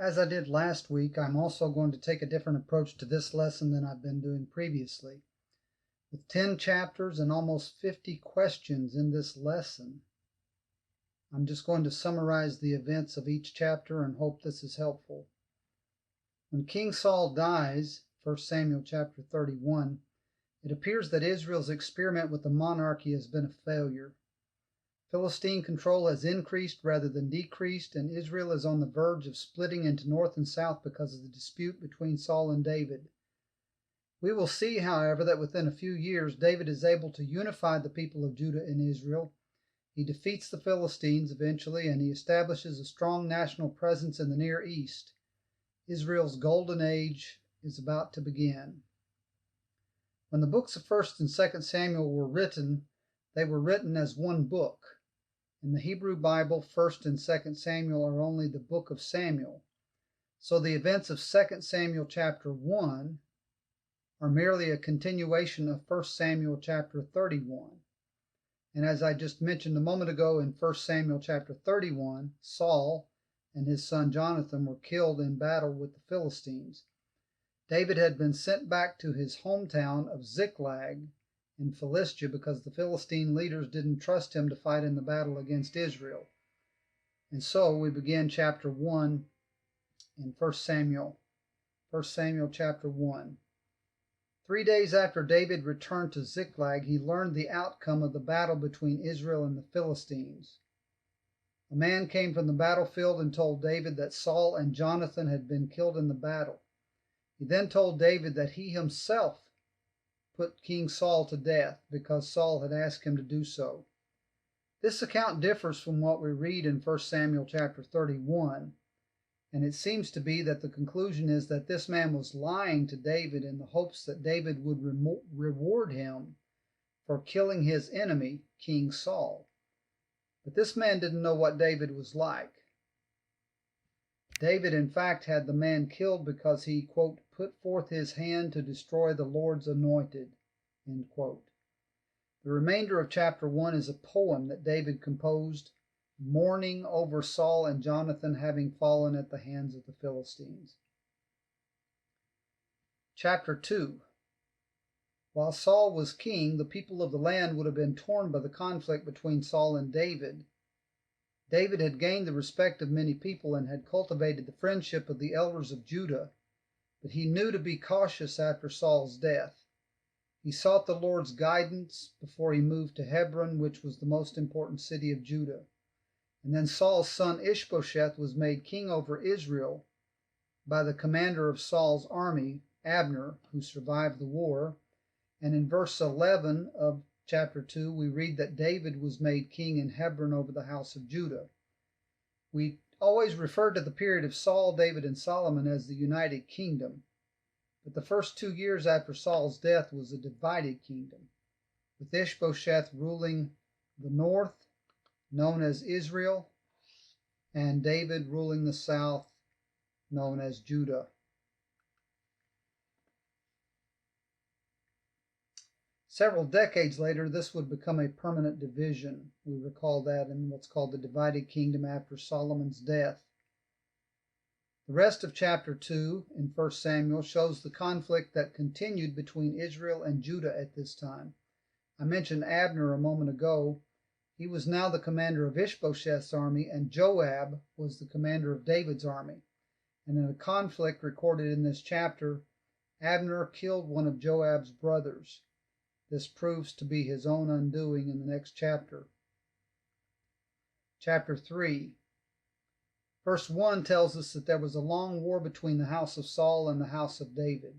As I did last week, I'm also going to take a different approach to this lesson than I've been doing previously. With 10 chapters and almost 50 questions in this lesson, I'm just going to summarize the events of each chapter and hope this is helpful. When King Saul dies, 1 Samuel chapter 31, it appears that Israel's experiment with the monarchy has been a failure. Philistine control has increased rather than decreased, and Israel is on the verge of splitting into north and south because of the dispute between Saul and David. We will see, however, that within a few years, David is able to unify the people of Judah and Israel. He defeats the Philistines eventually, and he establishes a strong national presence in the Near East. Israel's golden age is about to begin. When the books of 1st and 2nd Samuel were written, they were written as one book. In the Hebrew Bible, 1st and 2nd Samuel are only the book of Samuel. So the events of 2nd Samuel chapter 1 are merely a continuation of 1st Samuel chapter 31. And as I just mentioned a moment ago, in 1st Samuel chapter 31, Saul and his son Jonathan were killed in battle with the Philistines. David had been sent back to his hometown of Ziklag in Philistia because the Philistine leaders didn't trust him to fight in the battle against Israel. And so we begin chapter 1 in 1 Samuel chapter 1. 3 days after David returned to Ziklag, he learned the outcome of the battle between Israel and the Philistines. A man came from the battlefield and told David that Saul and Jonathan had been killed in the battle. He then told David that he himself put King Saul to death because Saul had asked him to do so. This account differs from what we read in 1 Samuel chapter 31, and it seems to be that the conclusion is that this man was lying to David in the hopes that David would reward him for killing his enemy, King Saul. But this man didn't know what David was like. David, in fact, had the man killed because he, quote, put forth his hand to destroy the Lord's anointed, end quote. The remainder of chapter 1 is a poem that David composed, mourning over Saul and Jonathan having fallen at the hands of the Philistines. Chapter 2. While Saul was king, the people of the land would have been torn by the conflict between Saul and David. David had gained the respect of many people and had cultivated the friendship of the elders of Judah, but he knew to be cautious after Saul's death. He sought the Lord's guidance before he moved to Hebron, which was the most important city of Judah. And then Saul's son Ishbosheth was made king over Israel by the commander of Saul's army, Abner, who survived the war. And in verse 11 of chapter 2, we read that David was made king in Hebron over the house of Judah. We always refer to the period of Saul, David, and Solomon as the United Kingdom. But the first 2 years after Saul's death was a divided kingdom, with Ishbosheth ruling the north, known as Israel, and David ruling the south, known as Judah. Several decades later, this would become a permanent division. We recall that in what's called the divided kingdom after Solomon's death. The rest of chapter 2 in 1 Samuel shows the conflict that continued between Israel and Judah at this time. I mentioned Abner a moment ago. He was now the commander of Ishbosheth's army, and Joab was the commander of David's army. And in a conflict recorded in this chapter, Abner killed one of Joab's brothers. This proves to be his own undoing in the next chapter. Chapter 3. Verse 1 tells us that there was a long war between the house of Saul and the house of David.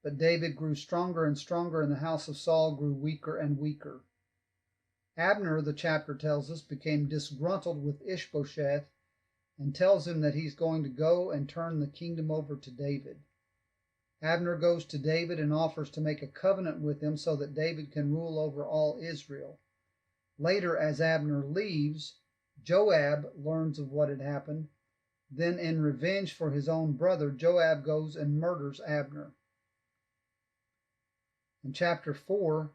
But David grew stronger and stronger, and the house of Saul grew weaker and weaker. Abner, the chapter tells us, became disgruntled with Ishbosheth and tells him that he's going to go and turn the kingdom over to David. Abner goes to David and offers to make a covenant with him so that David can rule over all Israel. Later, as Abner leaves, Joab learns of what had happened. Then, in revenge for his own brother, Joab goes and murders Abner. In chapter 4,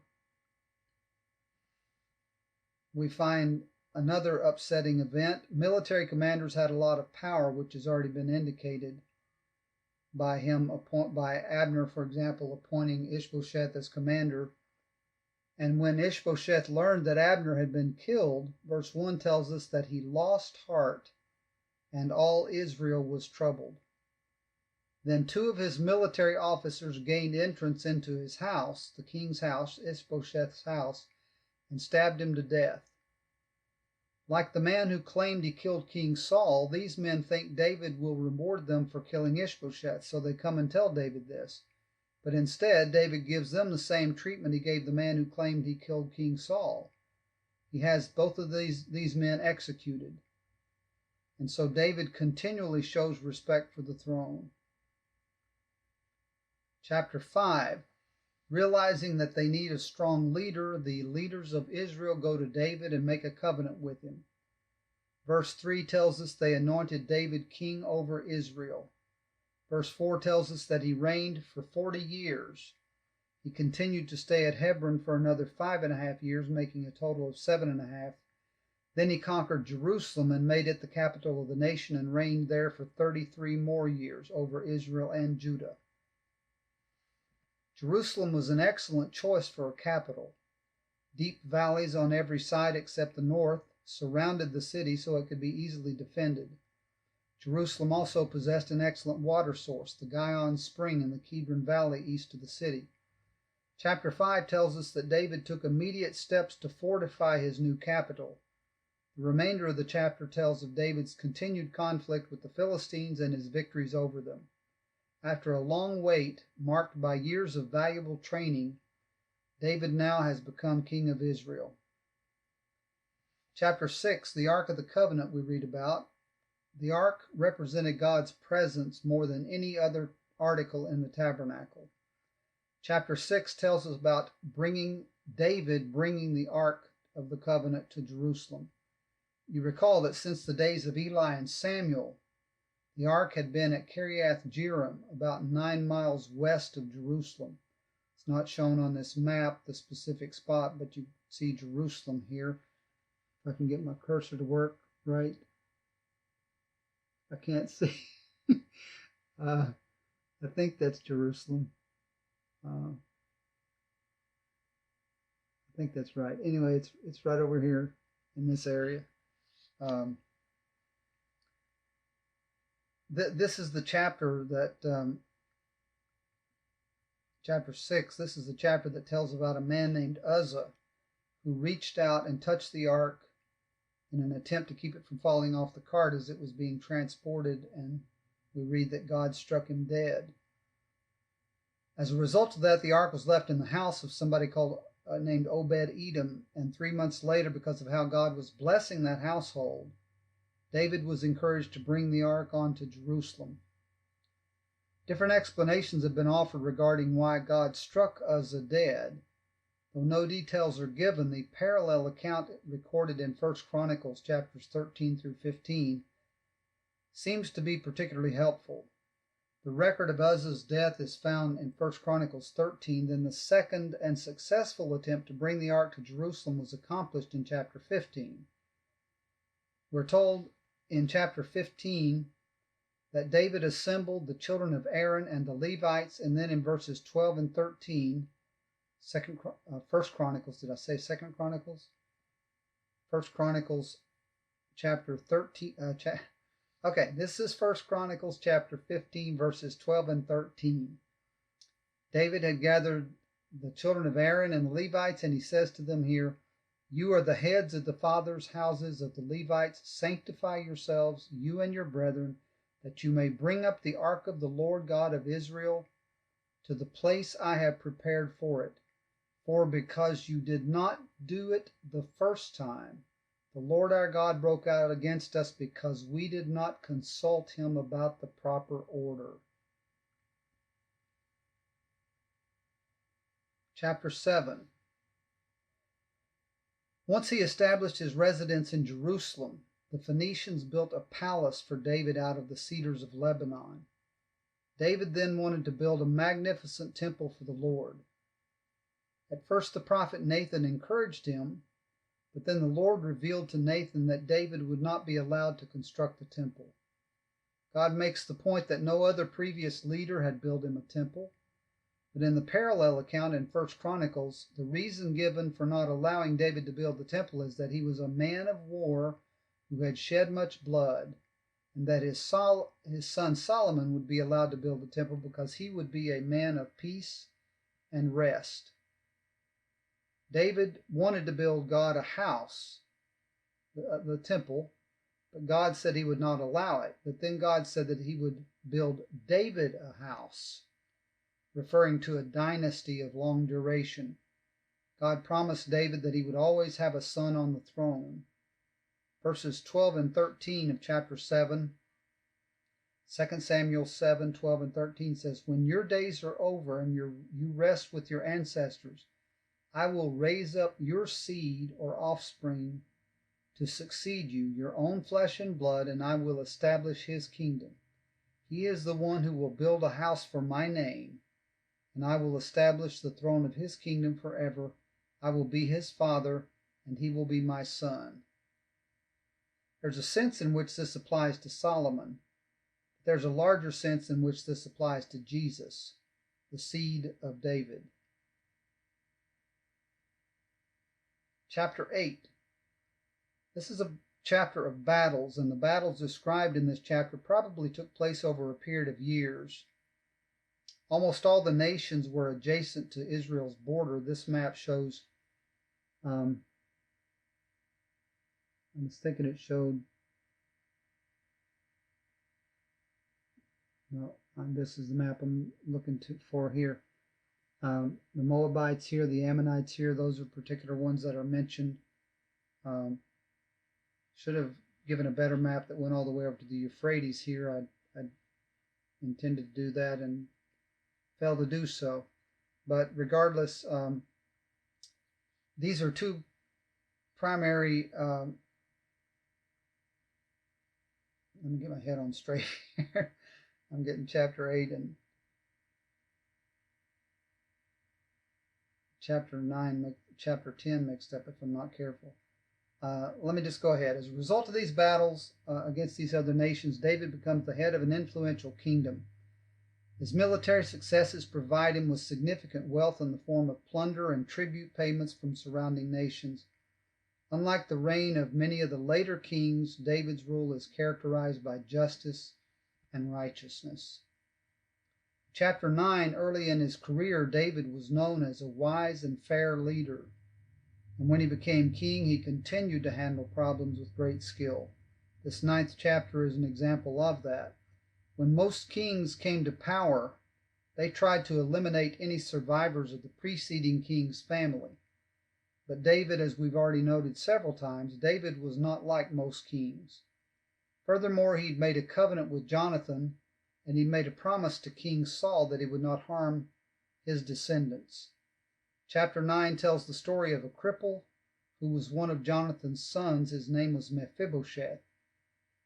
we find another upsetting event. Military commanders had a lot of power, which has already been indicated by Abner, for example, appointing Ishbosheth as commander. And when Ishbosheth learned that Abner had been killed, verse 1 tells us that he lost heart, and all Israel was troubled. Then 2 of his military officers gained entrance into his house, the king's house, Ishbosheth's house, and stabbed him to death. Like the man who claimed he killed King Saul, these men think David will reward them for killing Ishbosheth, so they come and tell David this. But instead, David gives them the same treatment he gave the man who claimed he killed King Saul. He has both of these men executed. And so David continually shows respect for the throne. Chapter 5. Realizing that they need a strong leader, the leaders of Israel go to David and make a covenant with him. Verse 3 tells us they anointed David king over Israel. Verse 4 tells us that he reigned for 40 years. He continued to stay at Hebron for another 5.5 years, making a total of 7.5. Then he conquered Jerusalem and made it the capital of the nation and reigned there for 33 more years over Israel and Judah. Jerusalem was an excellent choice for a capital. Deep valleys on every side except the north surrounded the city so it could be easily defended. Jerusalem also possessed an excellent water source, the Gihon Spring in the Kidron Valley east of the city. Chapter 5 tells us that David took immediate steps to fortify his new capital. The remainder of the chapter tells of David's continued conflict with the Philistines and his victories over them. After a long wait, marked by years of valuable training, David now has become king of Israel. Chapter 6, the Ark of the Covenant we read about. The ark represented God's presence more than any other article in the tabernacle. Chapter 6 tells us about David bringing the Ark of the Covenant to Jerusalem. You recall that since the days of Eli and Samuel, the ark had been at Kiriath Jearim, about 9 miles west of Jerusalem. It's not shown on this map, the specific spot, but you see Jerusalem here. If I can get my cursor to work right. I can't see. I think that's Jerusalem. I think that's right. Anyway, it's right over here in this area. This is the chapter that, chapter 6, this is the chapter that tells about a man named Uzzah who reached out and touched the ark in an attempt to keep it from falling off the cart as it was being transported, and we read that God struck him dead. As a result of that, the ark was left in the house of somebody named Obed-Edom, and 3 months later, because of how God was blessing that household, David was encouraged to bring the ark onto Jerusalem. Different explanations have been offered regarding why God struck Uzzah dead. Though no details are given, the parallel account recorded in 1 Chronicles chapters 13 through 15 seems to be particularly helpful. The record of Uzzah's death is found in 1 Chronicles 13. Then the second and successful attempt to bring the ark to Jerusalem was accomplished in chapter 15. We're told in chapter 15 that David assembled the children of Aaron and the Levites, and then in verses 12 and 13, First Chronicles, did I say Second Chronicles? First Chronicles chapter 13, okay, this is First Chronicles chapter 15, verses 12 and 13. David had gathered the children of Aaron and the Levites, and he says to them here, "You are the heads of the fathers' houses of the Levites. Sanctify yourselves, you and your brethren, that you may bring up the ark of the Lord God of Israel to the place I have prepared for it. For because you did not do it the first time, the Lord our God broke out against us because we did not consult him about the proper order." Chapter 7. Once he established his residence in Jerusalem, the Phoenicians built a palace for David out of the cedars of Lebanon. David then wanted to build a magnificent temple for the Lord. At first the prophet Nathan encouraged him, But then the Lord revealed to Nathan that David would not be allowed to construct the temple. God makes the point that no other previous leader had built him a temple. But in the parallel account in 1 Chronicles, the reason given for not allowing David to build the temple is that he was a man of war who had shed much blood, and that his son Solomon would be allowed to build the temple because he would be a man of peace and rest. David wanted to build God a house, the temple, but God said he would not allow it. But then God said that he would build David a house, referring to a dynasty of long duration. God promised David that he would always have a son on the throne. Verses 12 and 13 of chapter 7, 2 Samuel 7, 12 and 13 says, "When your days are over and you rest with your ancestors, I will raise up your seed or offspring to succeed you, your own flesh and blood, and I will establish his kingdom. He is the one who will build a house for my name, and I will establish the throne of his kingdom forever. I will be his father, and he will be my son." There's a sense in which this applies to Solomon. But there's a larger sense in which this applies to Jesus, the seed of David. Chapter 8. This is a chapter of battles, and the battles described in this chapter probably took place over a period of years. Almost all the nations were adjacent to Israel's border. This map shows, I was thinking it showed, no, this is the map I'm looking for here. The Moabites here, the Ammonites here, those are particular ones that are mentioned. Should have given a better map that went all the way over to the Euphrates here. I intended to do that and failed to do so. But regardless, these are two primary, let me get my head on straight here. I'm getting chapter 8 and chapter 9, chapter 10 mixed up if I'm not careful. Let me just go ahead. As a result of these battles against these other nations, David becomes the head of an influential kingdom. His military successes provide him with significant wealth in the form of plunder and tribute payments from surrounding nations. Unlike the reign of many of the later kings, David's rule is characterized by justice and righteousness. Chapter 9, early in his career, David was known as a wise and fair leader. And when he became king, he continued to handle problems with great skill. This 9th chapter is an example of that. When most kings came to power, they tried to eliminate any survivors of the preceding king's family. But David, as we've already noted several times, David was not like most kings. Furthermore, he'd made a covenant with Jonathan, and he made a promise to King Saul that he would not harm his descendants. Chapter 9 tells the story of a cripple who was one of Jonathan's sons. His name was Mephibosheth.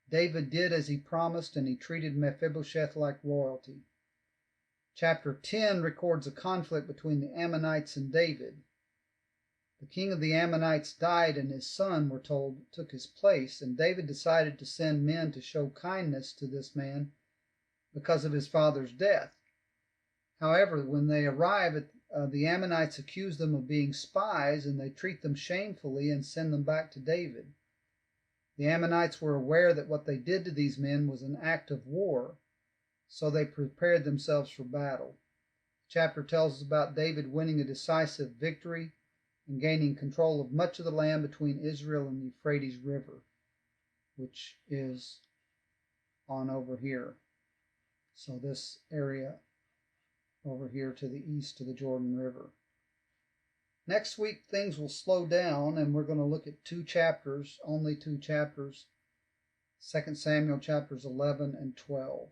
David did as he promised, and he treated Mephibosheth like royalty. Chapter 10 records a conflict between the Ammonites and David. The king of the Ammonites died, and his son, we're told, took his place, and David decided to send men to show kindness to this man because of his father's death. However, when they arrive, the Ammonites accuse them of being spies, and they treat them shamefully and send them back to David. The Ammonites were aware that what they did to these men was an act of war, so they prepared themselves for battle. The chapter tells us about David winning a decisive victory and gaining control of much of the land between Israel and the Euphrates River, which is on over here. So this area over here to the east of the Jordan River. Next week, things will slow down, and we're going to look at 2 chapters, only 2 chapters, 2 Samuel chapters 11 and 12.